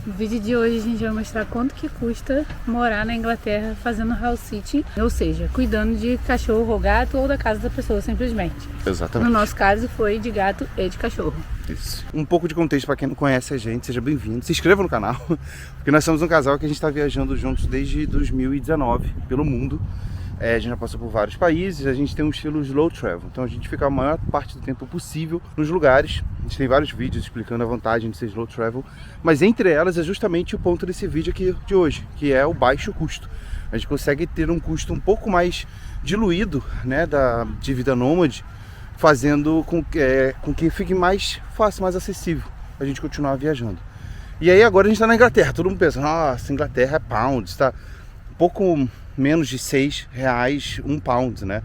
No vídeo de hoje a gente vai mostrar quanto que custa morar na Inglaterra fazendo house sitting, ou seja, cuidando de cachorro ou gato ou da casa da pessoa simplesmente. Exatamente. No nosso caso foi de gato e de cachorro. Isso. Um pouco de contexto para quem não conhece a gente, seja bem-vindo. Se inscreva no canal, porque nós somos um casal que a gente está viajando juntos desde 2019 pelo mundo. A gente já passou por vários países, a gente tem um estilo slow travel, então a gente fica a maior parte do tempo possível nos lugares. A gente tem vários vídeos explicando a vantagem de ser slow travel, mas entre elas é justamente o ponto desse vídeo aqui de hoje, que é o baixo custo. A gente consegue ter um custo um pouco mais diluído, né, de vida nômade, fazendo com que fique mais fácil, mais acessível a gente continuar viajando. E aí agora a gente está na Inglaterra, todo mundo pensa, nossa, Inglaterra é pounds, está um pouco menos de R$6 um pound, né?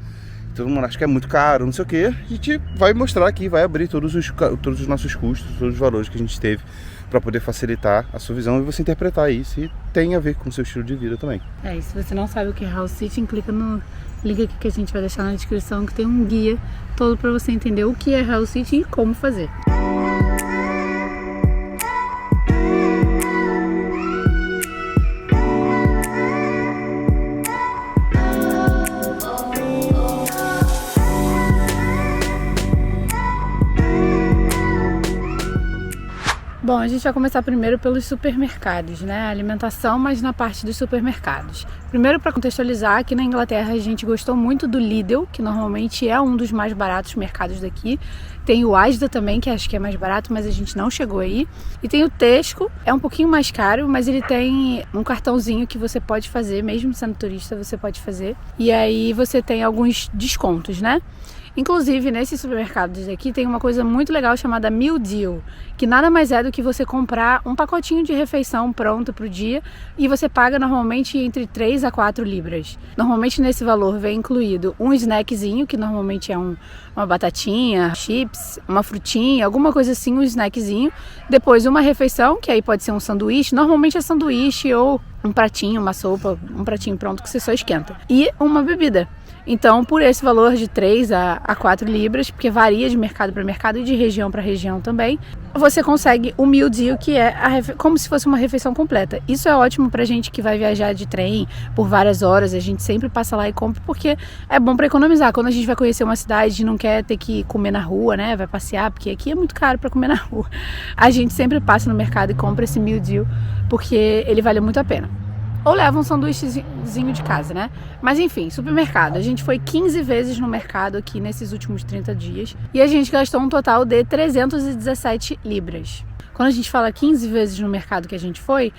Todo mundo acha que é muito caro, não sei o que. A gente vai mostrar aqui, vai abrir todos os nossos custos, todos os valores que a gente teve para poder facilitar a sua visão e você interpretar isso e tem a ver com o seu estilo de vida também. E se você não sabe o que é house sitting, clica no link aqui que a gente vai deixar na descrição, que tem um guia todo para você entender o que é house sitting e como fazer. Bom, a gente vai começar primeiro pelos supermercados, né? Alimentação, mas na parte dos supermercados. Primeiro, para contextualizar, aqui na Inglaterra a gente gostou muito do Lidl, que normalmente é um dos mais baratos mercados daqui. Tem o Asda também, que acho que é mais barato, mas a gente não chegou aí. E tem o Tesco, é um pouquinho mais caro, mas ele tem um cartãozinho que você pode fazer, mesmo sendo turista, você pode fazer. E aí você tem alguns descontos, né? Inclusive, nesses supermercados aqui tem uma coisa muito legal chamada Meal Deal, que nada mais é do que você comprar um pacotinho de refeição pronto para o dia e você paga normalmente entre 3 a 4 libras. Normalmente nesse valor vem incluído um snackzinho, que normalmente é uma batatinha, chips, uma frutinha, alguma coisa assim, um snackzinho. Depois uma refeição, que aí pode ser um sanduíche, normalmente é sanduíche ou um pratinho, uma sopa, um pratinho pronto que você só esquenta. E uma bebida. Então, por esse valor de 3 a 4 libras, porque varia de mercado para mercado e de região para região também, você consegue o Meal Deal, que é como se fosse uma refeição completa. Isso é ótimo pra gente que vai viajar de trem por várias horas, a gente sempre passa lá e compra, porque é bom para economizar. Quando a gente vai conhecer uma cidade e não quer ter que comer na rua, né, vai passear, porque aqui é muito caro para comer na rua, a gente sempre passa no mercado e compra esse Meal Deal, porque ele vale muito a pena. Ou leva um sanduíchezinho de casa, né? Mas enfim, supermercado. A gente foi 15 vezes no mercado aqui nesses últimos 30 dias. E a gente gastou um total de 317 libras. Quando a gente fala 15 vezes no mercado que a gente foi,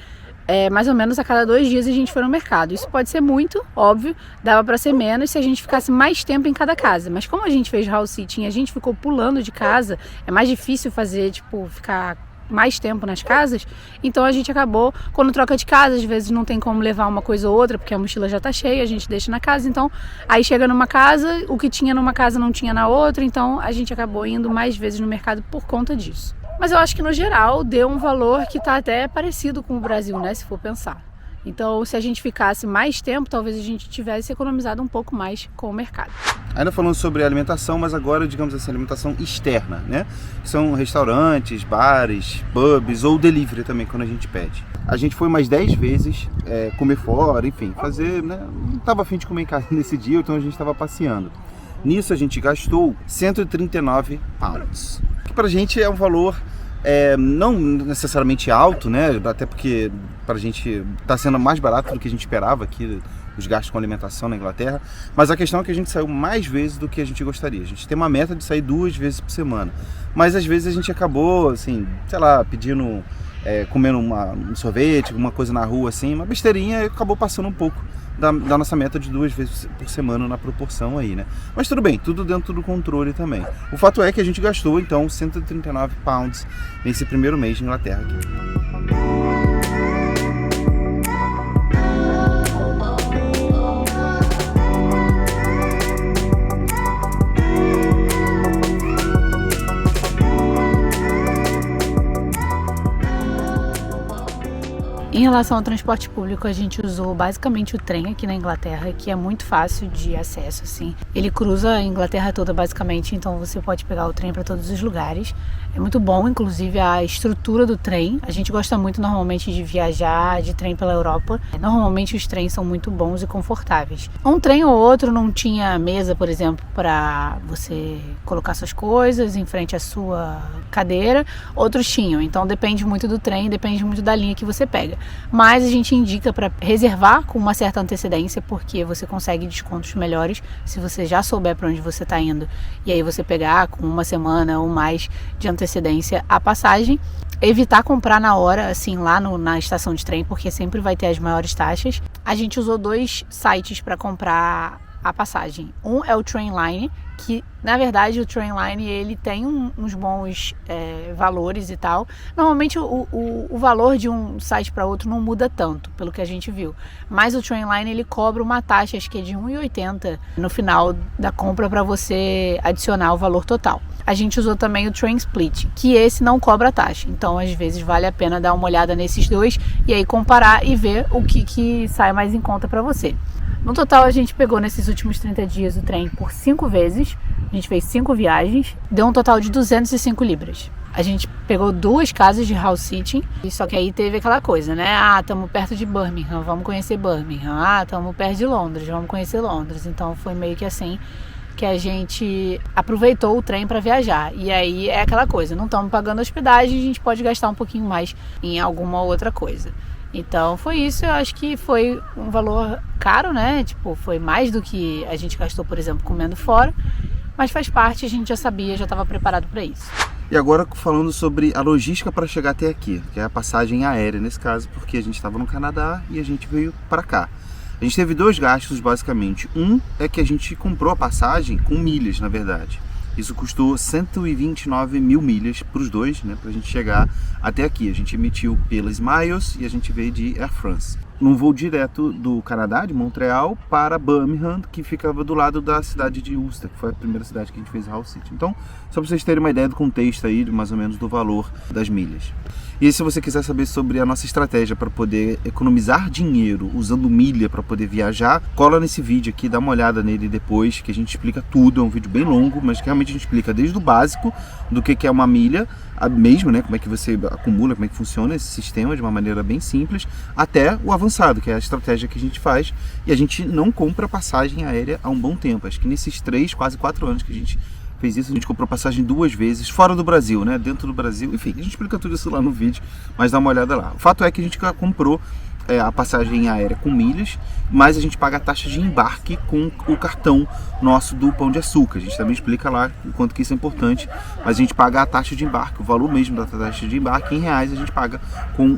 mais ou menos a cada 2 dias a gente foi no mercado. Isso pode ser muito, óbvio, dava para ser menos se a gente ficasse mais tempo em cada casa. Mas como a gente fez house sitting, a gente ficou pulando de casa, é mais difícil fazer, ficar mais tempo nas casas, então a gente acabou, quando troca de casa, às vezes não tem como levar uma coisa ou outra, porque a mochila já tá cheia, a gente deixa na casa, então aí chega numa casa, o que tinha numa casa não tinha na outra, então a gente acabou indo mais vezes no mercado por conta disso. Mas eu acho que no geral deu um valor que tá até parecido com o Brasil, né, se for pensar. Então, se a gente ficasse mais tempo, talvez a gente tivesse economizado um pouco mais com o mercado. Ainda falando sobre alimentação, mas agora, digamos assim, alimentação externa, né? São restaurantes, bares, pubs ou delivery também, quando a gente pede. A gente foi mais 10 vezes comer fora, enfim, fazer, né? Não estava a fim de comer em casa nesse dia, então a gente estava passeando. Nisso a gente gastou 139 pounds, que pra gente é um valor não necessariamente alto, né? Até porque pra gente tá sendo mais barato do que a gente esperava aqui, os gastos com alimentação na Inglaterra, mas a questão é que a gente saiu mais vezes do que a gente gostaria. A gente tem uma meta de sair 2 vezes por semana, mas às vezes a gente acabou, assim, sei lá, pedindo, comendo um sorvete, alguma coisa na rua, assim, uma besteirinha, e acabou passando um pouco da nossa meta de 2 vezes por semana na proporção aí, né? Mas tudo bem, tudo dentro do controle também. O fato é que a gente gastou, então, 139 pounds nesse primeiro mês de Inglaterra aqui. Em relação ao transporte público, a gente usou basicamente o trem aqui na Inglaterra, que é muito fácil de acesso, assim. Ele cruza a Inglaterra toda, basicamente, então você pode pegar o trem para todos os lugares. É muito bom, inclusive, a estrutura do trem. A gente gosta muito normalmente de viajar de trem pela Europa. Normalmente os trens são muito bons e confortáveis. Um trem ou outro não tinha mesa, por exemplo, para você colocar suas coisas em frente à sua cadeira. Outros tinham, então depende muito do trem, depende muito da linha que você pega. Mas a gente indica para reservar com uma certa antecedência, porque você consegue descontos melhores se você já souber para onde você está indo. E aí você pegar com uma semana ou mais de antecedência a passagem. Evitar comprar na hora, assim, lá na estação de trem, porque sempre vai ter as maiores taxas. A gente usou 2 sites para comprar a passagem. Um é o Trainline, que na verdade o Trainline ele tem uns bons valores e tal. Normalmente o valor de um site para outro não muda tanto, pelo que a gente viu. Mas o Trainline ele cobra uma taxa, acho que é de R$1,80 no final da compra para você adicionar o valor total. A gente usou também o Train Split, que esse não cobra taxa. Então às vezes vale a pena dar uma olhada nesses dois e aí comparar e ver o que sai mais em conta para você. No total, a gente pegou nesses últimos 30 dias o trem por 5 vezes. A gente fez 5 viagens. Deu um total de 205 libras. A gente pegou 2 casas de house sitting. Só que aí teve aquela coisa, né? Estamos perto de Birmingham, vamos conhecer Birmingham. Estamos perto de Londres, vamos conhecer Londres. Então foi meio que assim que a gente aproveitou o trem para viajar. E aí é aquela coisa, não estamos pagando hospedagem, a gente pode gastar um pouquinho mais em alguma outra coisa. Então foi isso, eu acho que foi um valor caro, né? Tipo, foi mais do que a gente gastou, por exemplo, comendo fora, mas faz parte, a gente já sabia, já estava preparado para isso. E agora falando sobre a logística para chegar até aqui, que é a passagem aérea nesse caso, porque a gente estava no Canadá e a gente veio para cá. A gente teve 2 gastos basicamente. Um é que a gente comprou a passagem com milhas, na verdade. Isso custou 129 mil milhas para os dois, né, para a gente chegar até aqui. A gente emitiu pela Smiles e a gente veio de Air France. Num voo direto do Canadá, de Montreal, para Birmingham, que ficava do lado da cidade de Ulster, que foi a primeira cidade que a gente fez house sitting. Então, só para vocês terem uma ideia do contexto aí, mais ou menos do valor das milhas. E se você quiser saber sobre a nossa estratégia para poder economizar dinheiro usando milha para poder viajar, cola nesse vídeo aqui, dá uma olhada nele depois, que a gente explica tudo. É um vídeo bem longo, mas que realmente a gente explica desde o básico do que é uma milha, mesmo, né, como é que você acumula, como é que funciona esse sistema de uma maneira bem simples, até o avançado, que é a estratégia que a gente faz. E a gente não compra passagem aérea há um bom tempo. Acho que nesses 3, quase 4 anos que a gente fez isso, a gente comprou passagem 2 vezes, fora do Brasil, né? Dentro do Brasil, enfim, a gente explica tudo isso lá no vídeo, mas dá uma olhada lá. O fato é que a gente comprou a passagem aérea com milhas, mas a gente paga a taxa de embarque com o cartão nosso do Pão de Açúcar. A gente também explica lá o quanto que isso é importante, mas a gente paga a taxa de embarque, o valor mesmo da taxa de embarque em reais a gente paga com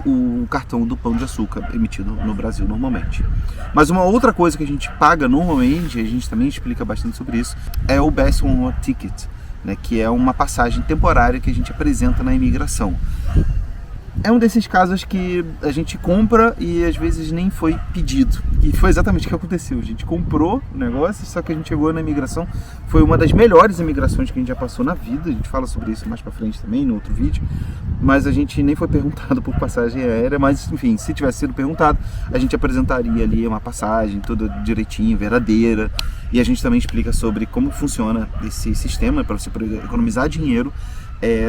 o cartão do Pão de Açúcar emitido no Brasil normalmente. Mas uma outra coisa que a gente paga normalmente, a gente também explica bastante sobre isso, é o Best One Ticket, né, que é uma passagem temporária que a gente apresenta na imigração. É um desses casos que a gente compra e às vezes nem foi pedido. E foi exatamente o que aconteceu. A gente comprou o negócio, só que a gente chegou na imigração. Foi uma das melhores imigrações que a gente já passou na vida. A gente fala sobre isso mais pra frente também, no outro vídeo. Mas a gente nem foi perguntado por passagem aérea. Mas, enfim, se tivesse sido perguntado, a gente apresentaria ali uma passagem toda direitinho, verdadeira. E a gente também explica sobre como funciona esse sistema para você poder economizar dinheiro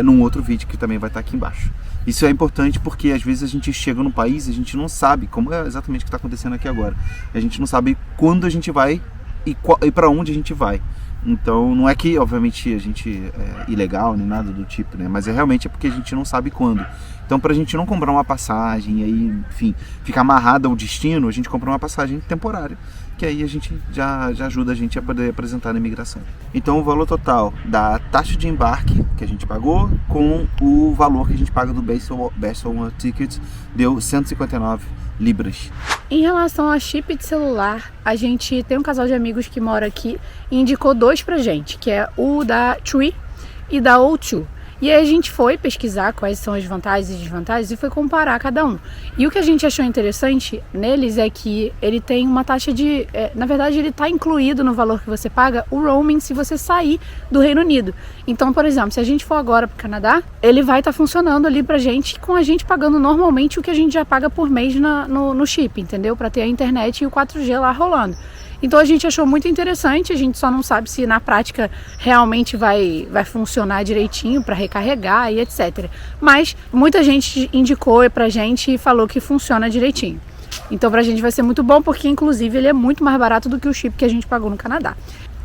num outro vídeo que também vai estar aqui embaixo. Isso é importante porque às vezes a gente chega no país e a gente não sabe, como é exatamente o que está acontecendo aqui agora, a gente não sabe quando a gente vai e para onde a gente vai. Então não é que obviamente a gente é ilegal nem nada do tipo, né? Mas realmente porque a gente não sabe quando. Então para a gente não comprar uma passagem e aí, enfim, ficar amarrado ao destino, a gente compra uma passagem temporária, que aí a gente já ajuda a gente a poder apresentar na imigração. Então o valor total da taxa de embarque que a gente pagou com o valor que a gente paga do Best One Ticket deu 159 libras. Em relação a chip de celular, a gente tem um casal de amigos que mora aqui e indicou 2 pra gente, que é o da Tree e da O2. E aí a gente foi pesquisar quais são as vantagens e desvantagens e foi comparar cada um. E o que a gente achou interessante neles é que ele tem uma taxa de... na verdade, ele está incluído no valor que você paga o roaming se você sair do Reino Unido. Então, por exemplo, se a gente for agora para o Canadá, ele vai estar funcionando ali pra gente, com a gente pagando normalmente o que a gente já paga por mês no chip, entendeu? Para ter a internet e o 4G lá rolando. Então a gente achou muito interessante, a gente só não sabe se na prática realmente vai funcionar direitinho para recarregar e etc. Mas muita gente indicou pra gente e falou que funciona direitinho. Então pra gente vai ser muito bom, porque inclusive ele é muito mais barato do que o chip que a gente pagou no Canadá.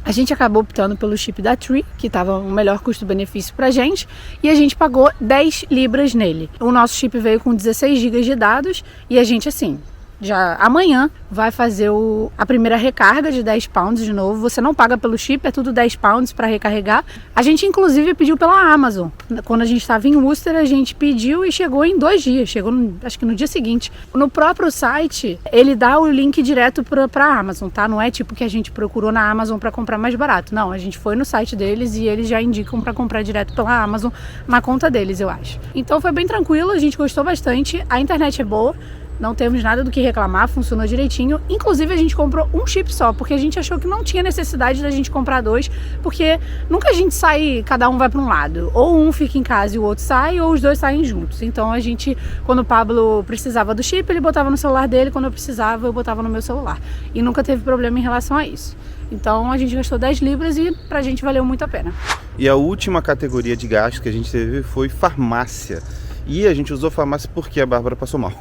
A gente acabou optando pelo chip da Tree, que estava o melhor custo-benefício pra gente, e a gente pagou 10 libras nele. O nosso chip veio com 16 GB de dados e a gente, assim, já amanhã vai fazer a primeira recarga de 10 pounds de novo. Você não paga pelo chip, é tudo 10 pounds para recarregar. A gente inclusive pediu pela Amazon. Quando a gente estava em Worcester, a gente pediu e chegou em 2 dias. Chegou acho que no dia seguinte. No próprio site, ele dá o link direto para a Amazon, tá? Não é tipo que a gente procurou na Amazon para comprar mais barato. Não, a gente foi no site deles e eles já indicam para comprar direto pela Amazon na conta deles, eu acho. Então foi bem tranquilo, a gente gostou bastante. A internet é boa. Não temos nada do que reclamar, funcionou direitinho. Inclusive a gente comprou um chip só, porque a gente achou que não tinha necessidade da gente comprar 2, porque nunca a gente sai, cada um vai para um lado. Ou um fica em casa e o outro sai, ou os dois saem juntos. Então a gente, quando o Pablo precisava do chip, ele botava no celular dele, quando eu precisava, eu botava no meu celular. E nunca teve problema em relação a isso. Então a gente gastou 10 libras e pra gente valeu muito a pena. E a última categoria de gasto que a gente teve foi farmácia. E a gente usou farmácia porque a Bárbara passou mal.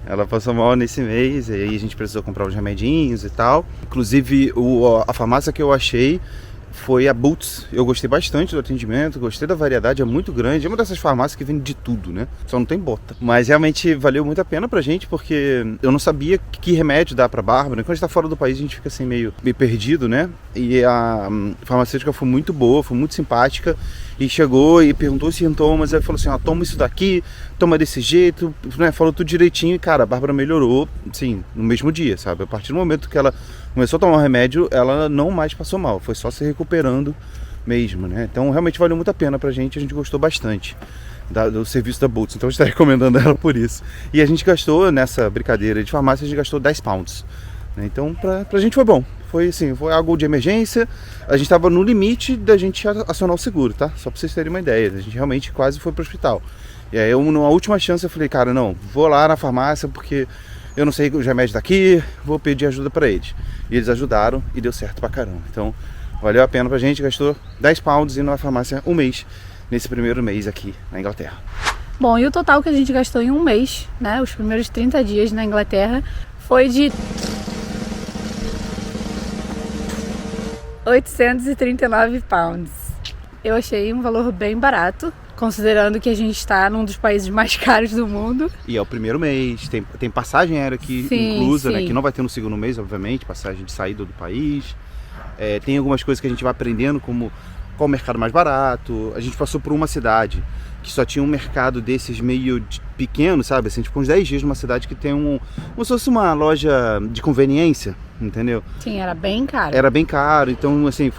Ela passou mal nesse mês, e aí a gente precisou comprar os remedinhos e tal. Inclusive, a farmácia que eu achei foi a Boots. Eu gostei bastante do atendimento, gostei da variedade, é muito grande. É uma dessas farmácias que vende de tudo, né? Só não tem bota. Mas realmente valeu muito a pena pra gente, porque eu não sabia que remédio dá pra Bárbara. Quando a gente tá fora do país, a gente fica assim meio perdido, né? E a farmacêutica foi muito boa, foi muito simpática. E chegou e perguntou os sintomas, aí falou assim, ó, toma isso daqui, toma desse jeito, né? Falou tudo direitinho e, cara, a Bárbara melhorou, sim, no mesmo dia, sabe? A partir do momento que ela começou a tomar o remédio, ela não mais passou mal, foi só se recuperando mesmo, né? Então realmente valeu muito a pena pra gente, a gente gostou bastante do serviço da Boots, então a gente tá recomendando ela por isso. E a gente gastou, nessa brincadeira de farmácia, a gente gastou 10 pounds, né? Então pra gente foi bom. Foi assim, foi algo de emergência. A gente estava no limite da gente acionar o seguro, tá? Só para vocês terem uma ideia. A gente realmente quase foi pro hospital. E aí, numa última chance, eu falei, cara, não, vou lá na farmácia porque eu não sei os remédios daqui, vou pedir ajuda para eles. E eles ajudaram e deu certo pra caramba. Então, valeu a pena pra gente. Gastou 10 pounds indo na farmácia um mês, nesse primeiro mês aqui na Inglaterra. Bom, e o total que a gente gastou em um mês, né? Os primeiros 30 dias na Inglaterra, foi de 839 pounds. Eu achei um valor bem barato, considerando que a gente está num dos países mais caros do mundo. E é o primeiro mês, tem passagem aérea aqui inclusa, né? Que não vai ter no segundo mês, obviamente, passagem de saída do país. Tem algumas coisas que a gente vai aprendendo, como qual o mercado mais barato. A gente passou por uma cidade que só tinha um mercado desses meio pequeno, sabe? Assim, tipo uns 10 dias numa cidade que tem como se fosse uma loja de conveniência, entendeu? Sim, era bem caro. Era bem caro, então assim,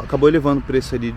acabou elevando o preço ali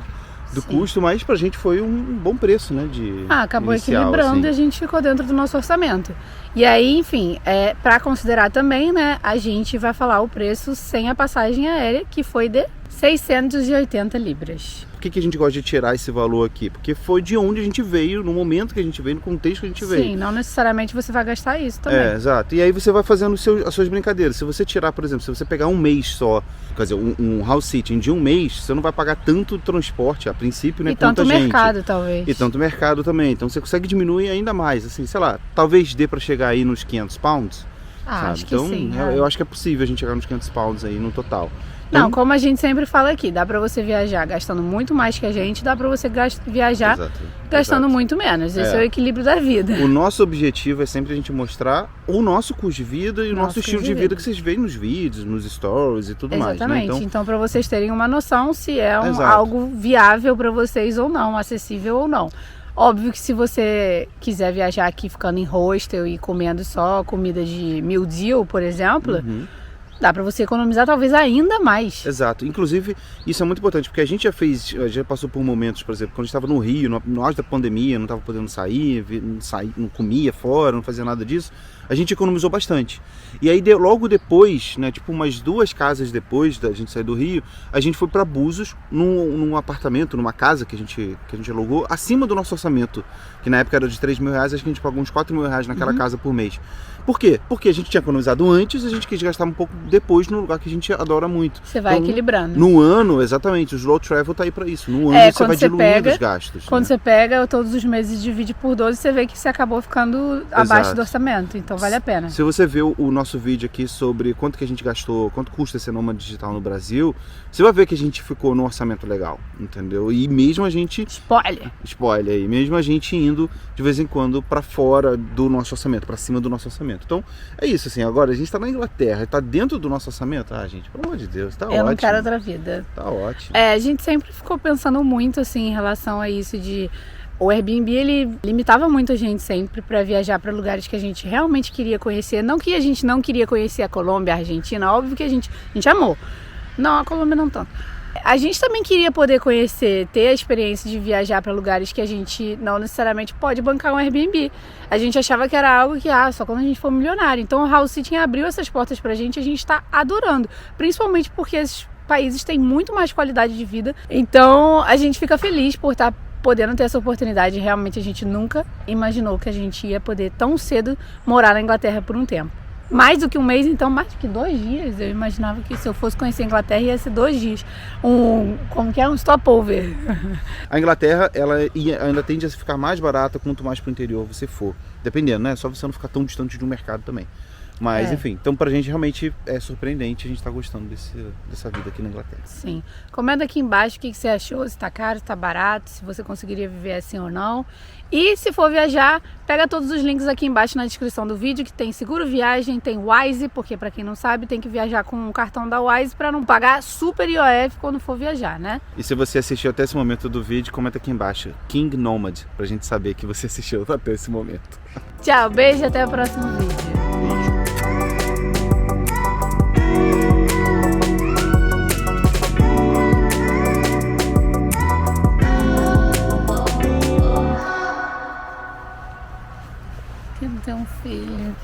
do custo, mas pra gente foi um bom preço, né? Acabou inicial, equilibrando assim. E a gente ficou dentro do nosso orçamento. E aí, enfim, para considerar também, né? A gente vai falar o preço sem a passagem aérea, que foi de 680 libras. Por que a gente gosta de tirar esse valor aqui? Porque foi de onde a gente veio, no momento que a gente veio, no contexto que a gente veio. Sim, não necessariamente você vai gastar isso também. Exato. E aí você vai fazendo as suas brincadeiras. Se você tirar, por exemplo, se você pegar um mês só, quer dizer, um house sitting de um mês, você não vai pagar tanto transporte, a princípio, né? E tanto mercado, talvez. E tanto mercado também. Então você consegue diminuir ainda mais. Assim, sei lá, talvez dê para chegar aí nos 500 pounds. Sabe? Acho que então, sim. Eu acho que é possível a gente chegar nos 500 pounds aí no total. Não, como a gente sempre fala aqui, dá pra você viajar gastando muito mais que a gente, dá pra você viajar gastando muito menos. Esse é o equilíbrio da vida. O nosso objetivo é sempre a gente mostrar o nosso custo de vida e o nosso estilo de vida que vocês veem nos vídeos, nos stories e tudo mais. Exatamente. Né? Então pra vocês terem uma noção se é algo viável pra vocês ou não, acessível ou não. Óbvio que se você quiser viajar aqui ficando em hostel e comendo só comida de meal deal, por exemplo, dá pra você economizar talvez ainda mais. Exato. Inclusive, isso é muito importante, porque a gente já passou por momentos, por exemplo, quando a gente estava no Rio, no auge da pandemia, não estava podendo sair, não comia fora, não fazia nada disso, a gente economizou bastante. E aí, logo depois, né, tipo umas 2 casas depois da gente sair do Rio, a gente foi para Búzios, num apartamento, numa casa que a gente alugou, acima do nosso orçamento, que na época era de 3 mil reais, acho que a gente pagou uns 4 mil reais naquela casa por mês. Por quê? Porque a gente tinha economizado antes, a gente quis gastar um pouco depois no lugar que a gente adora muito. Você vai equilibrando. No ano, exatamente, o slow travel tá aí pra isso. No ano você vai diluindo os gastos. Quando você pega, todos os meses divide por 12, você vê que você acabou ficando abaixo do orçamento. Então vale a pena. Se você ver o nosso vídeo aqui sobre quanto que a gente gastou, quanto custa ser nômade digital no Brasil, você vai ver que a gente ficou num orçamento legal, entendeu? E mesmo a gente... Spoiler aí. Mesmo a gente indo de vez em quando pra fora do nosso orçamento, pra cima do nosso orçamento. Então, é isso, assim. Agora, a gente tá na Inglaterra, tá dentro do nosso orçamento. Ah, gente, pelo amor de Deus, tá ótimo. Eu não quero outra vida. Tá ótimo. A gente sempre ficou pensando muito, assim, em relação a isso de... O Airbnb, ele limitava muito a gente sempre para viajar para lugares que a gente realmente queria conhecer. Não que a gente não queria conhecer a Colômbia, a Argentina, óbvio que a gente amou. Não, a Colômbia não tanto. A gente também queria poder conhecer, ter a experiência de viajar para lugares que a gente não necessariamente pode bancar um Airbnb. A gente achava que era algo que, só quando a gente for milionário. Então o House Sitting abriu essas portas pra gente e a gente está adorando. Principalmente porque esses países têm muito mais qualidade de vida. Então a gente fica feliz por estar podendo ter essa oportunidade. Realmente a gente nunca imaginou que a gente ia poder tão cedo morar na Inglaterra por um tempo. Mais do que um mês, então mais do que 2 dias. Eu imaginava que se eu fosse conhecer a Inglaterra ia ser 2 dias. Como que é? Um stopover. A Inglaterra, ela ainda tende a ficar mais barata quanto mais pro interior você for. Dependendo, né? Só você não ficar tão distante de um mercado também. Mas, enfim, então pra gente realmente é surpreendente, a gente tá gostando dessa vida aqui na Inglaterra. Sim. Comenta aqui embaixo o que você achou, se tá caro, se tá barato, se você conseguiria viver assim ou não. E se for viajar, pega todos os links aqui embaixo na descrição do vídeo, que tem seguro viagem, tem Wise, porque pra quem não sabe, tem que viajar com o cartão da Wise pra não pagar super IOF quando for viajar, né? E se você assistiu até esse momento do vídeo, comenta aqui embaixo, King Nomad, pra gente saber que você assistiu até esse momento. Tchau, beijo e até o próximo vídeo. Beijo. Quero ter um filho.